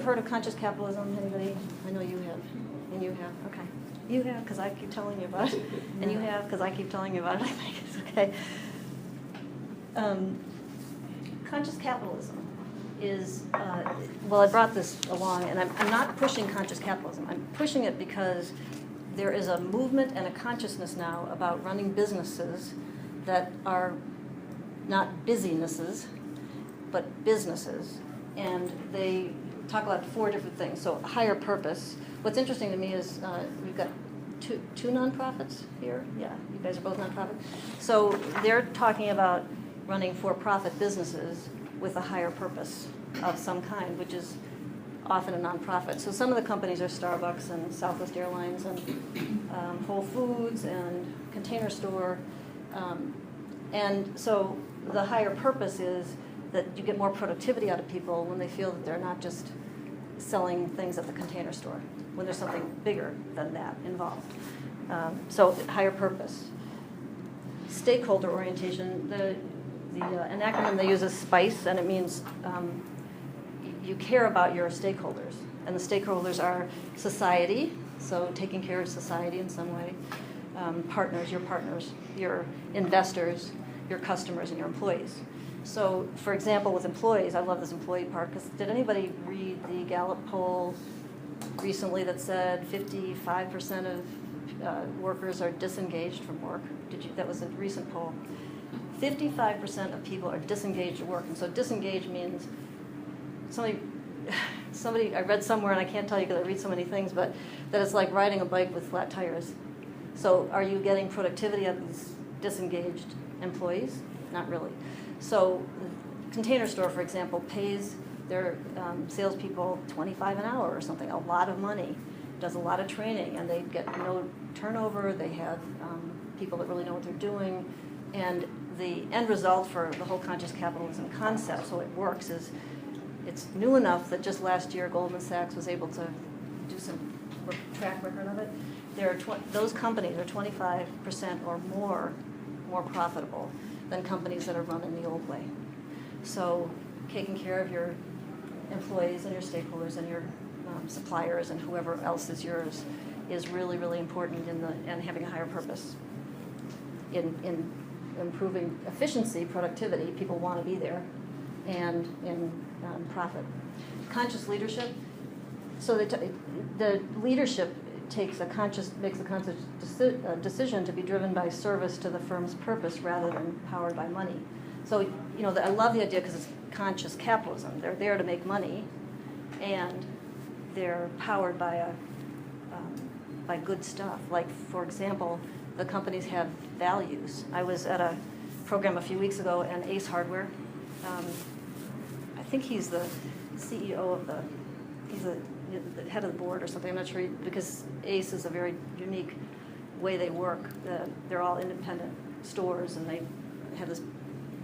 have heard of conscious capitalism? Anybody? I know you have. And you have. Okay. You have, because I keep telling you about it. And you have, because I keep telling you about it. I think it's okay. Conscious capitalism is, well, I brought this along, and I'm not pushing conscious capitalism. I'm pushing it because there is a movement and a consciousness now about running businesses that are not busynesses, but businesses. And they talk about 4 different things. So higher purpose. What's interesting to me is we've got two nonprofits here. Yeah, you guys are both nonprofits. So they're talking about running for-profit businesses with a higher purpose of some kind, which is often a nonprofit. So some of the companies are Starbucks and Southwest Airlines and Whole Foods and Container Store. And so the higher purpose is that you get more productivity out of people when they feel that they're not just selling things at the Container Store, when there's something bigger than that involved. So higher purpose. Stakeholder orientation, an acronym they use is SPICE, and it means you care about your stakeholders. And the stakeholders are society, so taking care of society in some way, partners, your investors, your customers, and your employees. So, for example, with employees, I love this employee part, because did anybody read the Gallup poll recently that said 55% of workers are disengaged from work? That was a recent poll. 55% of people are disengaged at work, and so disengaged means somebody I read somewhere, and I can't tell you because I read so many things, but that it's like riding a bike with flat tires. So are you getting productivity out of these disengaged employees? Not really. So Container Store, for example, pays their salespeople $25 an hour or something, a lot of money, does a lot of training, and they get no turnover. They have people that really know what they're doing. And the end result for the whole conscious capitalism concept, so it works, is it's new enough that just last year Goldman Sachs was able to do some track record of it. Those companies are 25% or more profitable than companies that are run in the old way. So taking care of your employees and your stakeholders and your suppliers and whoever else is yours is really, really important and having a higher purpose in improving efficiency, productivity. People want to be there, and in profit. Conscious leadership. So the leadership makes a conscious decision to be driven by service to the firm's purpose rather than powered by money. So, I love the idea because it's conscious capitalism. They're there to make money, and they're powered by good stuff. Like, for example, the companies have values. I was at a program a few weeks ago, and Ace Hardware, I think he's the CEO of he's the head of the board or something, I'm not sure, because Ace is a very unique way they work. They're all independent stores, and they have this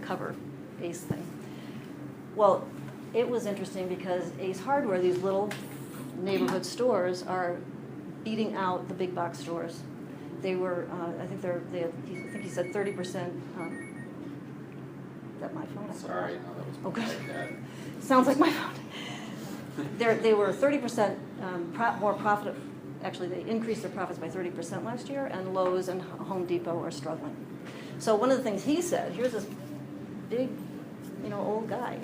cover Ace thing. Well, it was interesting because Ace Hardware, these little neighborhood stores, are beating out the big box stores. They were, I think he said 30%. Is that my phone? Sorry, no, that was okay. like that. Sounds like my phone. They were 30% more profitable. Actually, they increased their profits by 30% last year, and Lowe's and Home Depot are struggling. So one of the things he said, here's this big, old guy,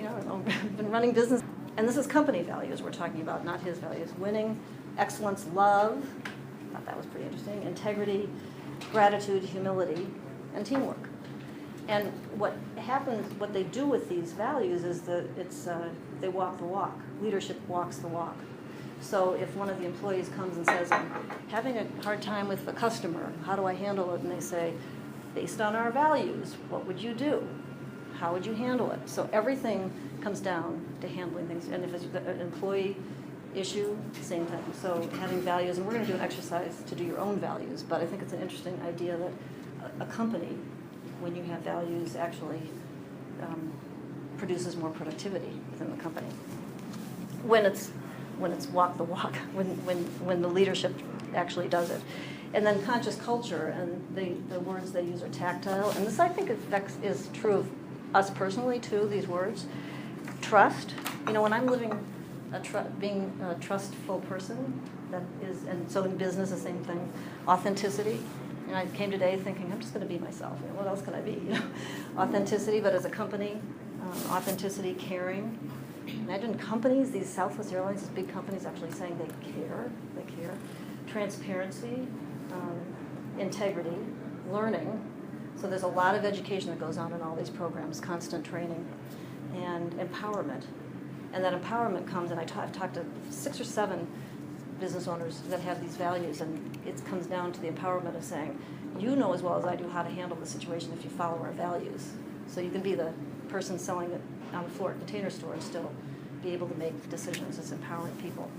been running business, and this is company values we're talking about, not his values. Winning, excellence, love. I thought that was pretty interesting. Integrity, gratitude, humility, and teamwork. And what happens, what they do with these values is that they walk the walk. Leadership walks the walk. So if one of the employees comes and says, I'm having a hard time with the customer, how do I handle it? And they say, based on our values, what would you do? How would you handle it? So everything comes down to handling things. And if it's an employee issue, same thing. So having values, and we're going to do an exercise to do your own values, but I think it's an interesting idea that a company, when you have values, actually produces more productivity within the company. When it's walk the walk, when the leadership actually does it. And then conscious culture, and the words they use are tactile. And this, I think, is true of us personally, too, these words. Trust. When I'm living being a trustful person, that is, and so in business, the same thing. Authenticity. And I came today thinking, I'm just going to be myself. You know, what else can I be? You know? Authenticity, but as a company, authenticity, caring. Imagine companies, these Southwest Airlines, these big companies actually saying they care. Transparency, integrity, learning. So there's a lot of education that goes on in all these programs, constant training, and empowerment. And that empowerment comes, and I've talked to 6 or 7 business owners that have these values, and it comes down to the empowerment of saying, you know as well as I do how to handle the situation if you follow our values. So you can be the person selling it on the floor at the Container Store and still be able to make decisions. It's empowering people.